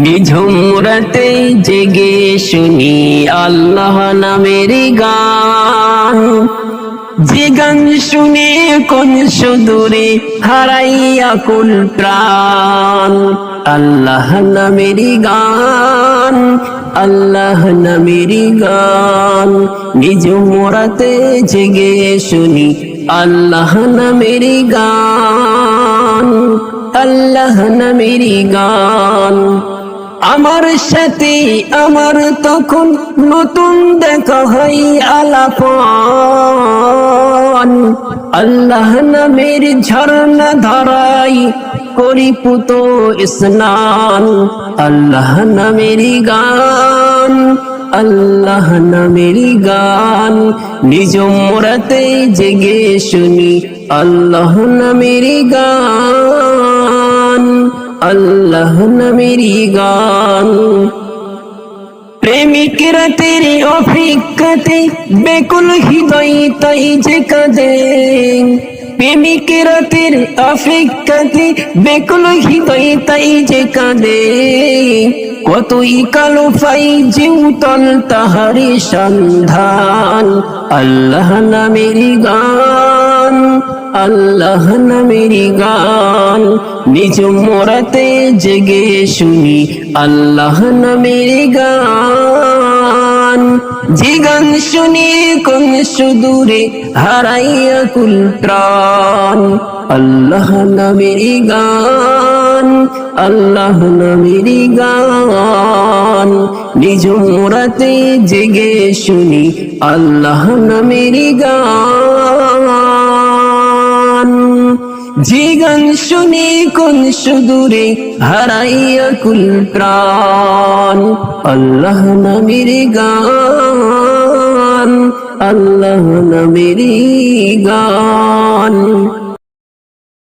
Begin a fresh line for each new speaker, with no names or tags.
নিঝুম রাতে জেগে শুনি আল্লাহ নামের গান, যে গান শুনে কোন সুদূরে হারাইয়া কুল প্রাণ। আল্লাহ নামের গান, আল্লাহ নামের গান, নিঝুম রাতে জেগে শুনি আল্লাহ নামের গান, আল্লাহ নামের গান। আমার সাথে আমার তখন নতুন দেখা হয় আলাপন, আল্লাহ নামের ঝর্ণা ধারাই করি পুত স্নান। আল্লাহ নামের গান, আল্লাহ নামের গান, নিঝুম রাতে জেগে শুনি আল্লাহ নামের গান, আল্লাহ নামের গান। প্রেমিক রাতের অপেক্ষাতে বেকুল হৃদয় তাই যে কাঁদে, প্রেমিক রাতের অপেক্ষাতে বেকুল হৃদয় তাই যে কাঁদে। কতই কালো পাই জীবতল তাহারি সন্ধান। আল্লাহ নামের গান, আল্লাহ নামের গান, নিঝুম রাতে জেগে শুনি আল্লাহ নামের গান। যে গান শুনি কোন সুদূরে হারাইয়া কুল প্রাণ। আল্লাহ নামের গান, আল্লাহ নামের গান, নিঝুম রাতে জেগে শুনি আল্লাহ নামের গান। যে গান শুনি কোন সুদূরে হারাইয়া কুল প্রাণ। আল্লাহ নামের গান, আল্লাহ নামের গান।